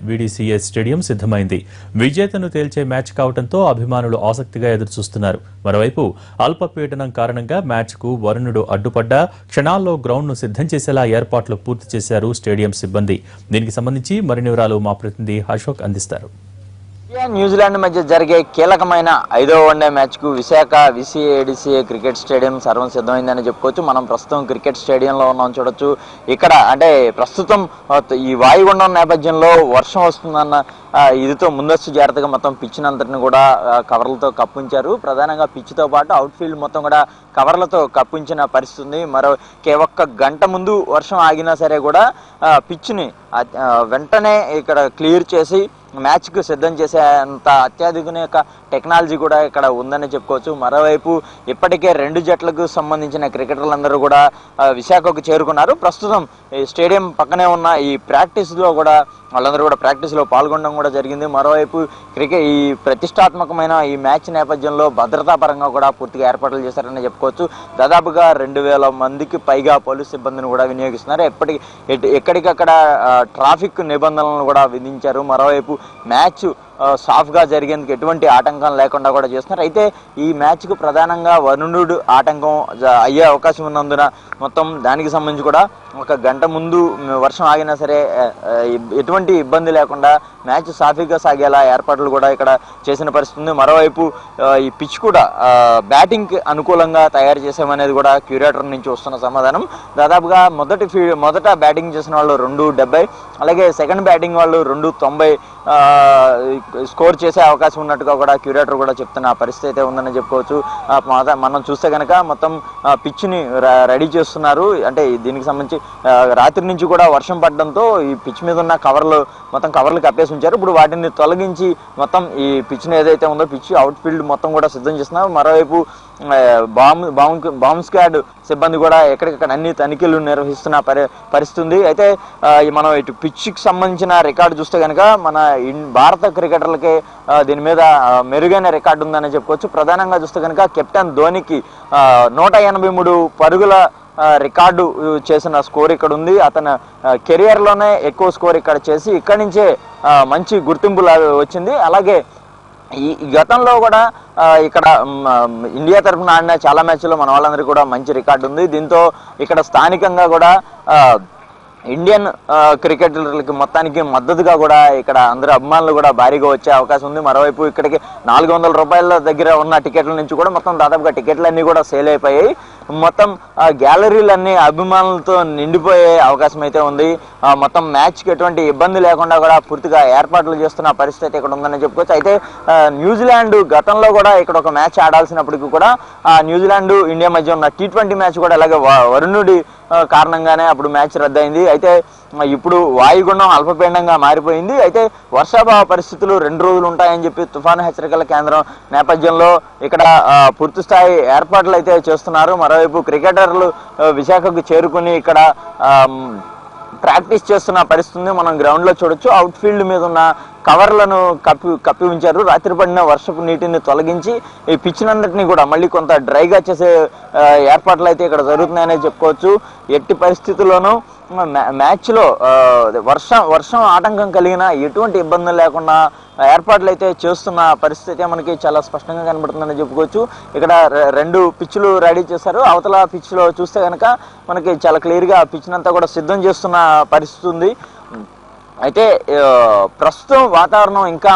VDCA stadium సిద్ధమైంది. విజేతను తేల్చే match కావడంతో అభిమానులు ఆసక్తిగా ఎదురుచూస్తున్నారు. మరోవైపు అల్పపీడనం కారణంగా మ్యాచ్కు వరుణుడు అడ్డుపడ్డా క్షణాల్లో గ్రౌండ్ను సిద్ధం చేసేలా ఏర్పాట్లు పూర్తి చేశారు స్టేడియం సిబ్బంది. దీనికి సంబంధించి మరిన్ని వివరాలు మా ప్రతినిధి అశోక్ అందిస్తారు. న్యూజిలాండ్ మధ్య జరిగే కీలకమైన 5వ వన్డే మ్యాచ్ కు విశాఖ విసిఏడిసిఏ క్రికెట్ స్టేడియం సర్వం సిద్ధమైందని చెప్పుకోవచ్చు. మనం ప్రస్తుతం క్రికెట్ స్టేడియంలో ఉన్నాం చూడొచ్చు. ఇక్కడ అంటే ప్రస్తుతం ఈ వాయుగుండం నేపథ్యంలో వర్షం వస్తుందన్న ఇదితో ముందస్తు జాగ్రత్తగా మొత్తం పిచ్ అంతటిని కూడా కవర్లతో కప్పించారు. ప్రధానంగా పిచ్తో పాటు అవుట్ ఫీల్డ్ మొత్తం కూడా కవర్లతో కప్పించిన పరిస్థితి. మరో ఒక్క గంట ముందు వర్షం ఆగినా సరే కూడా పిచ్ని వెంటనే ఇక్కడ క్లియర్ చేసి మ్యాచ్కు సిద్ధం చేసేంత అత్యాధునిక టెక్నాలజీ కూడా ఇక్కడ ఉందని చెప్పుకోవచ్చు. మరోవైపు ఇప్పటికే 2 జట్లకు సంబంధించిన క్రికెటర్లందరూ కూడా విశాఖకు చేరుకున్నారు. ప్రస్తుతం ఈ స్టేడియం పక్కనే ఉన్న ఈ ప్రాక్టీస్లో కూడా వాళ్ళందరూ కూడా ప్రాక్టీస్లో పాల్గొనడం కూడా జరిగింది. మరోవైపు ఈ ప్రతిష్టాత్మకమైన ఈ మ్యాచ్ నేపథ్యంలో భద్రతా పరంగా కూడా పూర్తిగా ఏర్పాట్లు చేశారని చెప్పుకోవచ్చు. దాదాపుగా 2000 మందికి పైగా పోలీసు సిబ్బందిని కూడా వినియోగిస్తున్నారు. ఎక్కడికక్కడ ట్రాఫిక్ నిబంధనలను కూడా విధించారు. మరోవైపు మ్యాచ్ సాఫ్గా జరిగేందుకు ఎటువంటి ఆటంకం లేకుండా కూడా చేస్తున్నారు. అయితే ఈ మ్యాచ్కు ప్రధానంగా వరుణుడు ఆటంకం అయ్యే అవకాశం ఉన్నందున మొత్తం దానికి సంబంధించి కూడా ఒక గంట ముందు వర్షం ఆగినా సరే ఎటువంటి ఇబ్బంది లేకుండా మ్యాచ్ సాఫీగా సాగేలా ఏర్పాట్లు కూడా ఇక్కడ చేసిన పరిస్థితి ఉంది. మరోవైపు ఈ పిచ్ కూడా బ్యాటింగ్కి అనుకూలంగా తయారు చేసామనేది కూడా క్యూరేటర్ నుంచి వస్తున్న సమాధానం. దాదాపుగా మొదట బ్యాటింగ్ చేసిన వాళ్ళు 270, అలాగే సెకండ్ బ్యాటింగ్ వాళ్ళు 290 స్కోర్ చేసే అవకాశం ఉన్నట్టుగా కూడా క్యూరేటర్ కూడా చెప్తున్న పరిస్థితి అయితే ఉందని చెప్పుకోవచ్చు. మనం చూస్తే కనుక మొత్తం పిచ్ని రెడీ చేస్తున్నారు. అంటే దీనికి సంబంధించి రాత్రి నుంచి కూడా వర్షం పడడంతో ఈ పిచ్ మీద ఉన్న కవర్లు కప్పేసి ఉంచారు. ఇప్పుడు వాటిని తొలగించి మొత్తం ఈ పిచ్ని ఏదైతే ఉందో పిచ్ అవుట్ ఫీల్డ్ మొత్తం కూడా సిద్ధం చేస్తున్నారు. మరోవైపు బాంబ్ స్క్వాడ్ సిబ్బంది కూడా ఎక్కడికక్కడ అన్ని తనిఖీలు నిర్వహిస్తున్న పరిస్థితి ఉంది. అయితే మనం ఇటు పిచ్కి సంబంధించిన రికార్డు చూస్తే కనుక మన భారత క్రికెటర్లకే దీని మీద మెరుగైన రికార్డు ఉందని చెప్పుకోవచ్చు. ప్రధానంగా చూస్తే కనుక కెప్టెన్ ధోనికి 183 పరుగుల రికార్డు చేసిన స్కోర్ ఇక్కడ ఉంది. అతను కెరియర్లోనే ఎక్కువ స్కోర్ ఇక్కడ చేసి ఇక్కడి నుంచే మంచి గుర్తింపు వచ్చింది. అలాగే ఈ గతంలో కూడా ఇక్కడ ఇండియా తరఫున ఆడిన చాలా మ్యాచ్లో మన వాళ్ళందరికీ కూడా మంచి రికార్డు ఉంది. దీంతో ఇక్కడ స్థానికంగా కూడా ఇండియన్ క్రికెటర్లకి మొత్తానికి మద్దతుగా కూడా ఇక్కడ అందరూ అభిమానులు కూడా భారీగా వచ్చే అవకాశం ఉంది. మరోవైపు ఇక్కడికి 400 రూపాయల దగ్గర ఉన్న టికెట్ల నుంచి కూడా మొత్తం దాదాపుగా టికెట్లన్నీ కూడా సేల్ అయిపోయాయి. మొత్తం గ్యాలరీలన్నీ అభిమానులతో నిండిపోయే అవకాశం అయితే ఉంది. మొత్తం మ్యాచ్కి ఎటువంటి ఇబ్బంది లేకుండా కూడా పూర్తిగా ఏర్పాట్లు చేస్తున్న పరిస్థితి ఇక్కడ ఉందని చెప్పుకోవచ్చు. అయితే న్యూజిలాండ్ గతంలో కూడా ఇక్కడ ఒక మ్యాచ్ ఆడాల్సినప్పటికీ కూడా న్యూజిలాండ్ ఇండియా మధ్య ఉన్న T20 మ్యాచ్ కూడా అలాగే వరుణుడి కారణంగానే అప్పుడు మ్యాచ్ రద్దయింది. అయితే ఇప్పుడు వాయుగుండం అల్పపీడనంగా మారిపోయింది. అయితే వర్షాభావ పరిస్థితులు 2 రోజులు ఉంటాయని చెప్పి తుఫాను హెచ్చరికల కేంద్రం నేపథ్యంలో ఇక్కడ పూర్తి స్థాయి ఏర్పాట్లు అయితే చేస్తున్నారు. మరోవైపు క్రికెటర్లు విశాఖకు చేరుకుని ఇక్కడ ప్రాక్టీస్ చేస్తున్న పరిస్థితి మనం గ్రౌండ్లో చూడొచ్చు. అవుట్ ఫీల్డ్ మీద ఉన్న కవర్లను కప్పి ఉంచారు. రాత్రి పడిన వర్షపు నీటిని తొలగించి ఈ పిచ్చినందటినీ కూడా మళ్ళీ కొంత డ్రైగా చేసే ఏర్పాట్లు అయితే ఇక్కడ జరుగుతున్నాయనే చెప్పుకోవచ్చు. ఎట్టి పరిస్థితుల్లోనూ మ్యాచ్లో వర్షం ఆటంకం కలిగిన ఎటువంటి ఇబ్బందులు లేకుండా ఏర్పాట్లు అయితే చేస్తున్న పరిస్థితి మనకి చాలా స్పష్టంగా కనబడుతుందని చెప్పుకోవచ్చు. ఇక్కడ 2 పిచ్లు రెడీ చేశారు. అవతల పిచ్లో చూస్తే కనుక మనకి చాలా క్లియర్గా పిచ్నంతా కూడా సిద్ధం చేస్తున్న పరిస్థితి ఉంది. అయితే ప్రస్తుతం వాతావరణం ఇంకా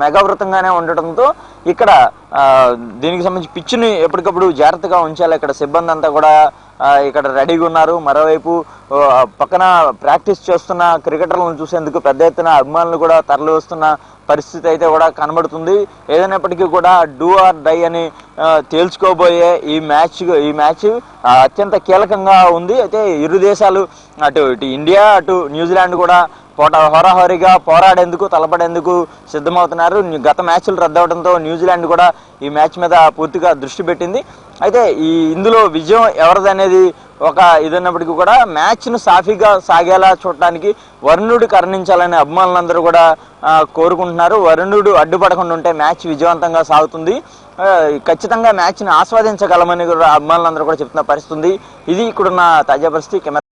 మేఘావృతంగానే ఉండటంతో ఇక్కడ దీనికి సంబంధించి పిచ్ని ఎప్పటికప్పుడు జాగ్రత్తగా ఉంచాలి. ఇక్కడ సిబ్బంది అంతా కూడా ఇక్కడ రెడీగా ఉన్నారు. మరోవైపు పక్కన ప్రాక్టీస్ చేస్తున్న క్రికెటర్లను చూసేందుకు పెద్ద ఎత్తున అభిమానులు కూడా తరలి వస్తున్న పరిస్థితి అయితే కూడా కనబడుతుంది. ఏదైనప్పటికీ కూడా డూ ఆర్ డై అని తేల్చుకోబోయే ఈ మ్యాచ్ అత్యంత కీలకంగా ఉంది. అయితే ఇరు దేశాలు అటు ఇండియా అటు న్యూజిలాండ్ కూడా హోరాహోరీగా పోరాడేందుకు తలపడేందుకు సిద్ధమవుతున్నారు. గత మ్యాచ్లు రద్దవడంతో న్యూజిలాండ్ కూడా ఈ మ్యాచ్ మీద పూర్తిగా దృష్టి పెట్టింది. అయితే ఇందులో విజయం ఎవరిదనేది ఒక ఇదన్నప్పటికీ కూడా మ్యాచ్ను సాఫీగా సాగేలా చూడటానికి వరుణుడు కరుణించాలని అభిమానులందరూ కూడా కోరుకుంటున్నారు. వరుణుడు అడ్డుపడకుండా ఉంటే మ్యాచ్ విజయవంతంగా సాగుతుంది. ఖచ్చితంగా మ్యాచ్ని ఆస్వాదించగలమని కూడా అభిమానులందరూ కూడా చెప్తున్న పరిస్థితి ఉంది. ఇది ఇక్కడున్న తాజా పరిస్థితి.